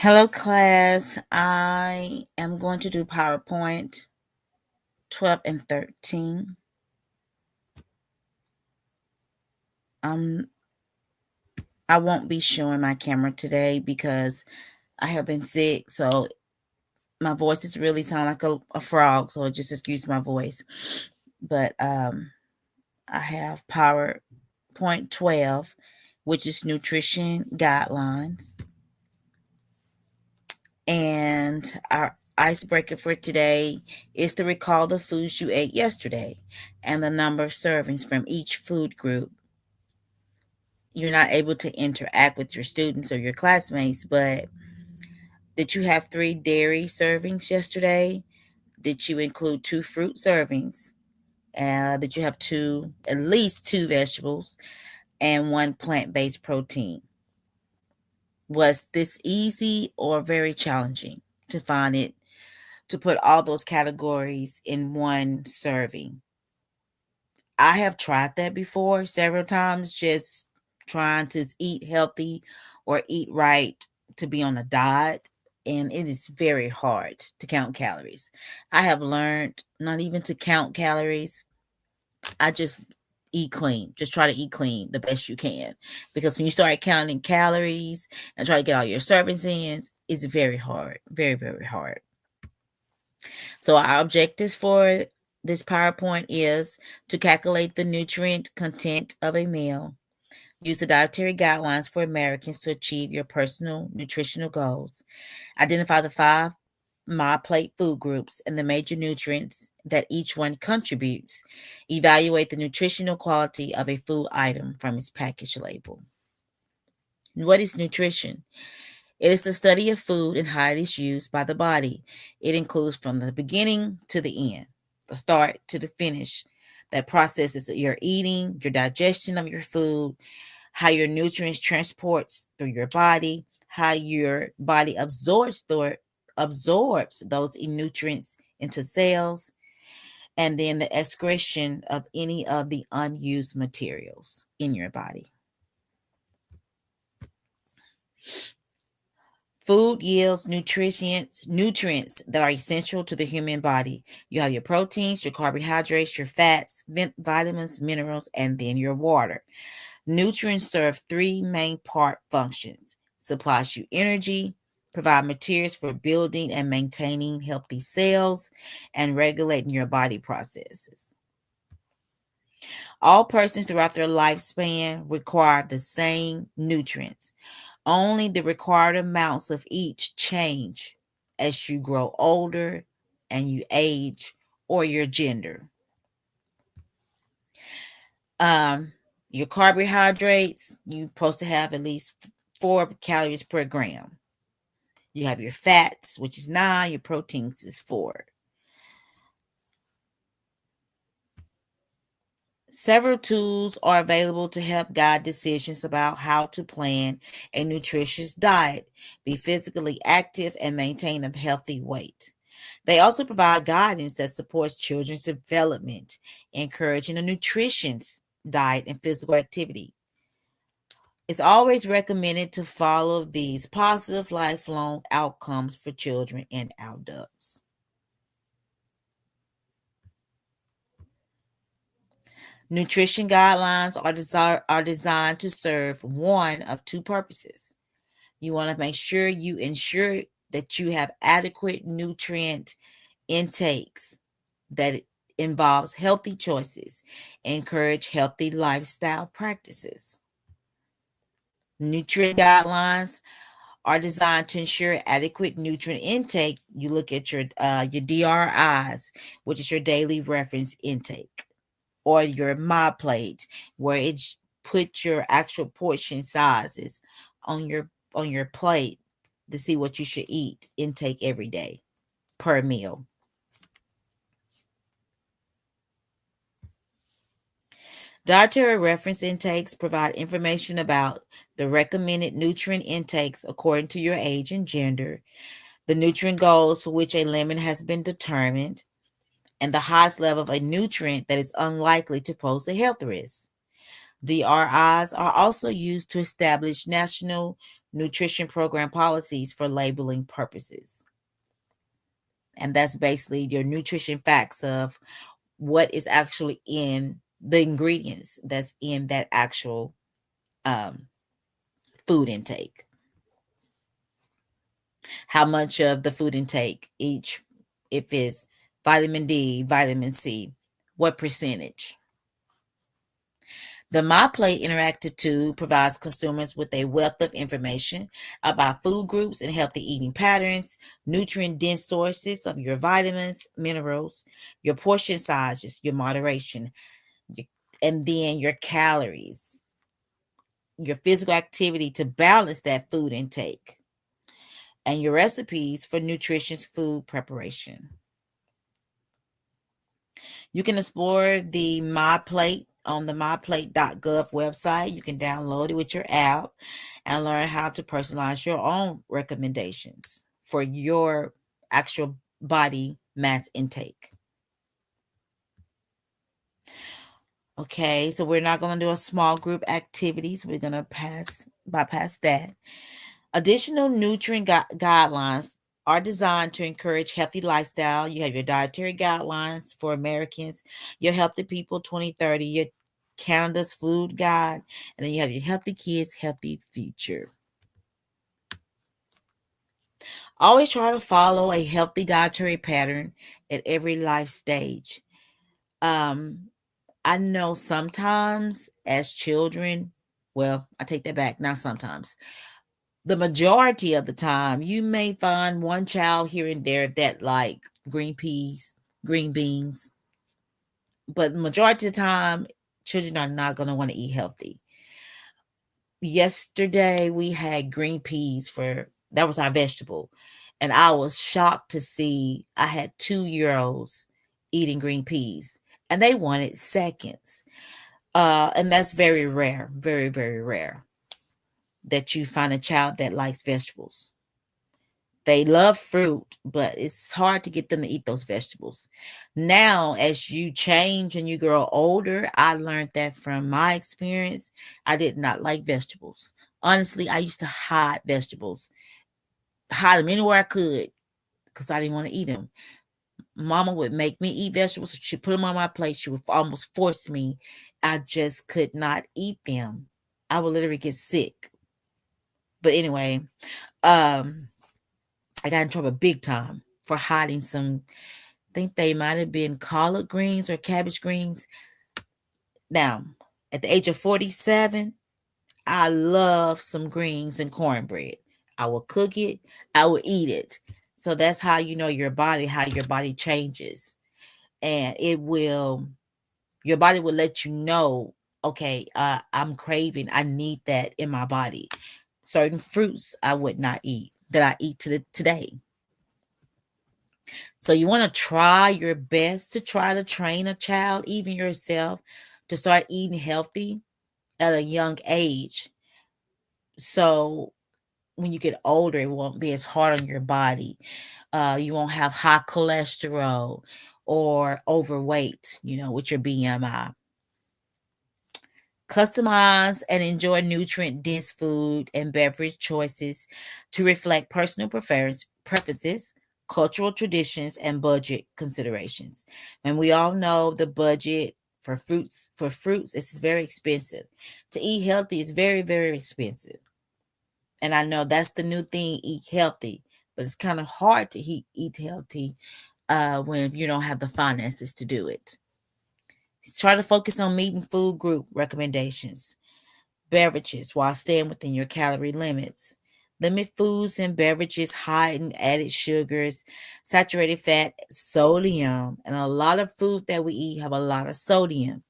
Hello, class. I am going to do PowerPoint 12 and 13. Um, I won't be showing my camera today because I have been sick, so my voice is really sound like a frog, so just excuse my voice. But I have PowerPoint 12, which is nutrition guidelines. And our icebreaker for today is to recall the foods you ate yesterday and the number of servings from each food group. You're not able to interact with your students or your classmates, but did you have 3 dairy servings yesterday? Did you include 2 fruit servings? Did you have at least 2 vegetables and 1 plant-based protein? Was this easy or very challenging to find it, to put all those categories in one serving? I have tried that before several times, just trying to eat healthy or eat right to be on a diet. And it is very hard to count calories. I have learned not even to count calories. I just eat clean. Just try to eat clean the best you can. Because when you start counting calories and try to get all your servings in, it's very hard. Very, very hard. So our objectives for this PowerPoint is to calculate the nutrient content of a meal, use the dietary guidelines for Americans to achieve your personal nutritional goals, identify the 5 My Plate food groups and the major nutrients that each one contributes, evaluate the nutritional quality of a food item from its package label. What is nutrition? It is the study of food and how it is used by the body. It includes from the beginning to the end, the start to the finish. That process is your eating, your digestion of your food, how your nutrients transports through your body, how your body absorbs those nutrients into cells, and then the excretion of any of the unused materials in your body. Food yields nutrients that are essential to the human body. You have your proteins, your carbohydrates, your fats, vitamins, minerals, and then your water. Nutrients serve 3 main part functions: supplies you energy, provide materials for building and maintaining healthy cells, and regulating your body processes. All persons throughout their lifespan require the same nutrients. Only the required amounts of each change as you grow older and you age or your gender. Um, your carbohydrates, you're supposed to have at least 4 calories per gram. You have your fats, which is 9, your proteins is 4. Several tools are available to help guide decisions about how to plan a nutritious diet, be physically active, and maintain a healthy weight. They also provide guidance that supports children's development, encouraging a nutritious diet and physical activity. It's always recommended to follow these positive lifelong outcomes for children and adults. Nutrition guidelines are designed to serve one of 2 purposes. You want to make sure you ensure that you have adequate nutrient intakes that involves healthy choices, encourage healthy lifestyle practices. Nutrient guidelines are designed to ensure adequate nutrient intake. You look at your DRIs, which is your daily reference intake, or your My Plate, where it puts your actual portion sizes on your plate to see what you should eat intake every day per meal. Dietary reference intakes provide information about the recommended nutrient intakes according to your age and gender, the nutrient goals for which a limit has been determined, and the highest level of a nutrient that is unlikely to pose a health risk. DRIs are also used to establish national nutrition program policies for labeling purposes. And that's basically your nutrition facts of what is actually in the ingredients that's in that actual um, food intake. How much of the food intake each, if it's vitamin D, vitamin C, what percentage. The MyPlate interactive tool provides consumers with a wealth of information about food groups and healthy eating patterns, nutrient dense sources of your vitamins, minerals, your portion sizes, your moderation, and then your calories, your physical activity to balance that food intake, and your recipes for nutritious food preparation. You can explore the MyPlate on the myplate.gov website. You can download it with your app and learn how to personalize your own recommendations for your actual body mass intake. Okay, so we're not going to do a small group activities. We're going to bypass that. Additional nutrient guidelines are designed to encourage healthy lifestyle. You have your dietary guidelines for Americans, your Healthy People 2030, your Canada's Food Guide, and then you have your Healthy Kids, Healthy Future. Always try to follow a healthy dietary pattern at every life stage. I know sometimes as children, well, I take that back, not sometimes. The majority of the time, you may find one child here and there that like green peas, green beans, but majority of the time, children are not going to want to eat healthy. Yesterday, we had green peas that was our vegetable, and I was shocked to see I had 2-year-olds eating green peas, and they wanted seconds. And that's very rare, very, very rare that you find a child that likes vegetables. They love fruit, but it's hard to get them to eat those vegetables. Now, as you change and you grow older, I learned that from my experience. I did not like vegetables. Honestly, I used to hide vegetables, hide them anywhere I could because I didn't want to eat them. Mama would make me eat vegetables. She'd put them on my plate. She would almost force me. I just could not eat them. I would literally get sick. But anyway, I got in trouble big time for hiding some, I think they might have been collard greens or cabbage greens. Now, at the age of 47, I love some greens and cornbread. I will cook it, I will eat it. So that's how you know how your body changes. And your body will let you know, okay, I'm craving, I need that in my body. Certain fruits I would not eat that I eat today. So you want to try your best to try to train a child, even yourself, to start eating healthy at a young age. So when you get older, it won't be as hard on your body. You won't have high cholesterol or overweight, with your BMI. Customize and enjoy nutrient-dense food and beverage choices to reflect personal preferences, cultural traditions, and budget considerations. And we all know the budget for fruits is very expensive. To eat healthy is very, very expensive. And I know that's the new thing, eat healthy, but it's kind of hard to eat healthy when you don't have the finances to do it. Try to focus on meeting food group recommendations. Beverages while staying within your calorie limits. Limit foods and beverages high in added sugars, saturated fat, sodium, and a lot of food that we eat have a lot of sodium.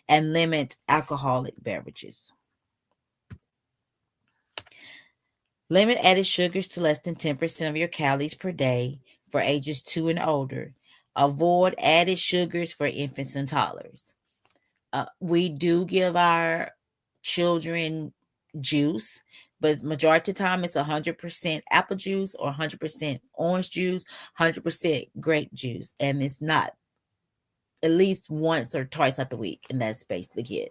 And limit alcoholic beverages. Limit added sugars to less than 10% of your calories per day for ages 2 and older. Avoid added sugars for infants and toddlers. We do give our children juice, but majority of the time it's 100% apple juice or 100% orange juice, 100% grape juice, and it's not at least once or twice out the week, and that's basically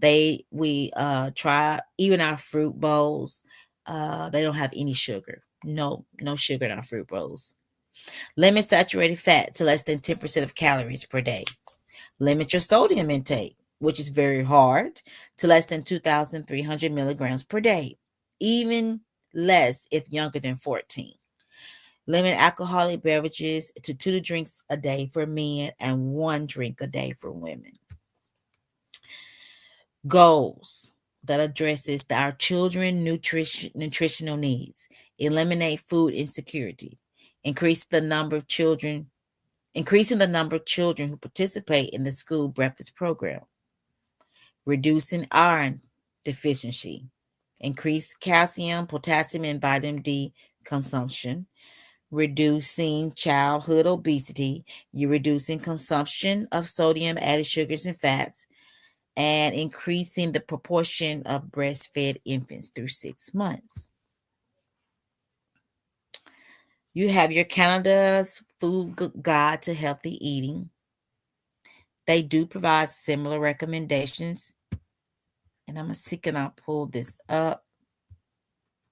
it. We try even our fruit bowls. They don't have any sugar. No sugar in our fruit bowls. Limit saturated fat to less than 10% of calories per day. Limit your sodium intake, which is very hard, to less than 2,300 milligrams per day, even less if younger than 14. Limit alcoholic beverages to 2 drinks a day for men and 1 drink a day for women. Goals that addresses our children nutritional needs. Eliminate food insecurity. Increasing the number of children who participate in the school breakfast program. Reducing iron deficiency. Increase calcium, potassium, and vitamin D consumption. Reducing childhood obesity. You're reducing consumption of sodium, added sugars, and fats, and increasing the proportion of breastfed infants through 6 months. You have your Canada's Food Guide to Healthy Eating. They do provide similar recommendations. And I'm going to see, can I pull this up?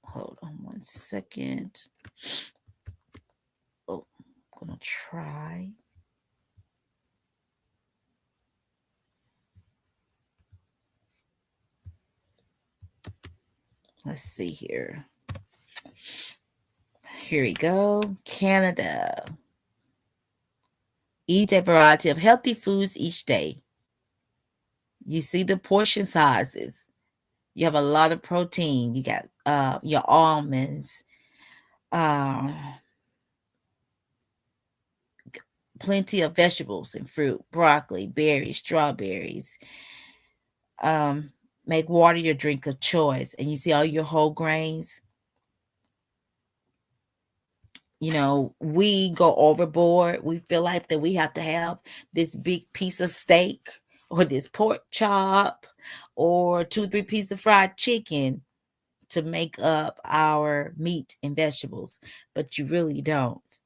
Hold on 1 second. Oh, I'm going to try. Let's see here. Here we go. Canada. Eat a variety of healthy foods each day. You see the portion sizes. You have a lot of protein. You got your almonds, plenty of vegetables and fruit, broccoli, berries, strawberries. Make water your drink of choice. And you see all your whole grains. You know, we go overboard. We feel like that we have to have this big piece of steak or this pork chop or 2-3 pieces of fried chicken to make up our meat and vegetables, but you really don't.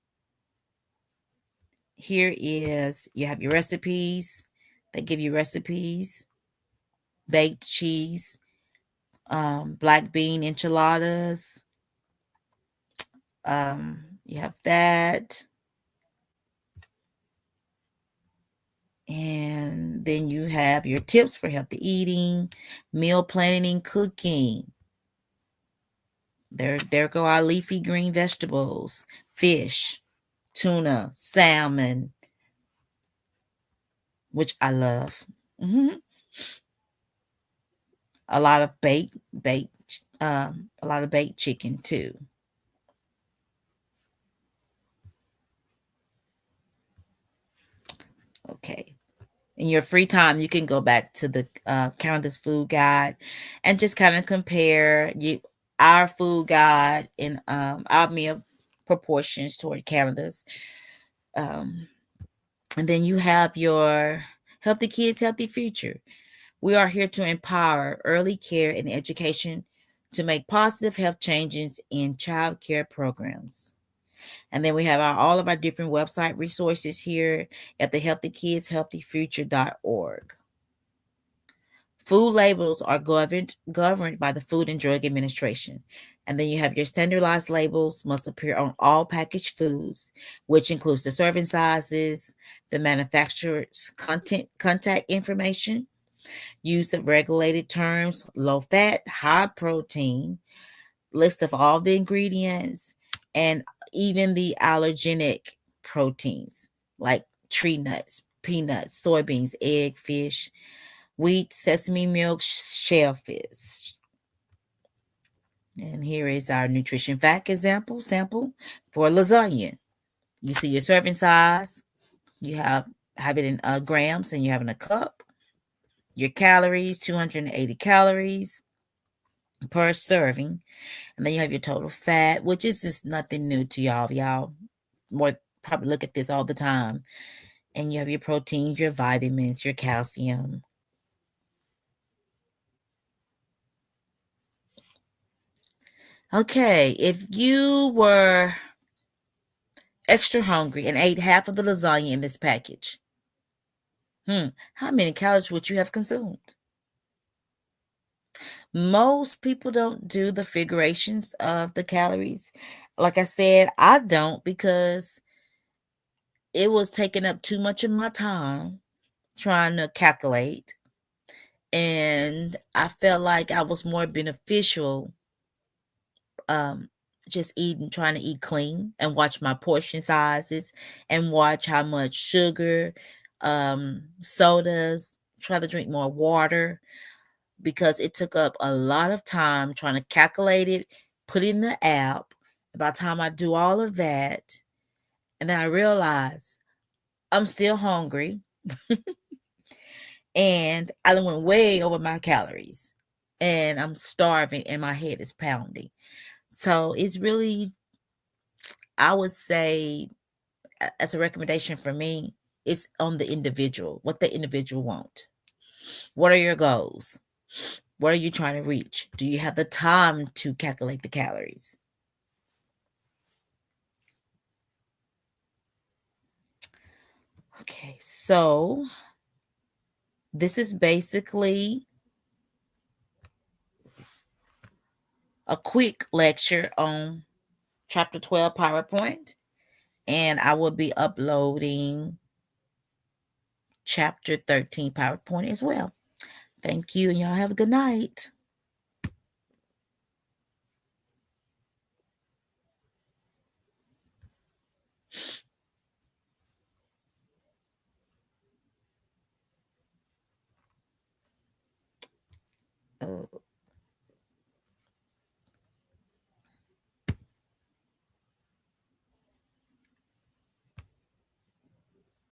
Here is, you have your recipes. They give you recipes. Baked cheese, black bean enchiladas. You have that. And then you have your tips for healthy eating, meal planning, cooking. There go our leafy green vegetables, fish, tuna, salmon, which I love. A lot of baked chicken too. Okay. In your free time, you can go back to the Canada's Food Guide and just kind of compare our food guide and our meal proportions toward Canada's. And then you have your Healthy Kids, Healthy Future. We are here to empower early care and education to make positive health changes in child care programs. And then we have all of our different website resources here at the healthykidshealthyfuture.org. Food labels are governed by the Food and Drug Administration. And then you have your standardized labels must appear on all packaged foods, which includes the serving sizes, the manufacturer's contact information, use of regulated terms, low fat, high protein, list of all the ingredients, and even the allergenic proteins like tree nuts, peanuts, soybeans, egg, fish, wheat, sesame milk, shellfish. And here is our nutrition fact sample for lasagna. You see your serving size. You have it in grams, and you have in a cup. Your calories, 280 calories per serving. And then you have your total fat, which is just nothing new to y'all. Y'all more probably look at this all the time. And you have your proteins, your vitamins, your calcium. Okay, if you were extra hungry and ate half of the lasagna in this package, How many calories would you have consumed? Most people don't do the figurations of the calories. Like I said, I don't because it was taking up too much of my time trying to calculate. And I felt like I was more beneficial um just trying to eat clean and watch my portion sizes and watch how much sugar, sodas, try to drink more water because it took up a lot of time trying to calculate it, put it in the app. By the time I do all of that, and then I realize I'm still hungry and I done went way over my calories and I'm starving and my head is pounding. So it's really, I would say, as a recommendation for me, it's on the individual, what the individual want. What are your goals? What are you trying to reach? Do you have the time to calculate the calories? Okay, so this is basically a quick lecture on chapter 12 PowerPoint, and I will be uploading chapter 13 PowerPoint as well. Thank you, and y'all have a good night. Oh.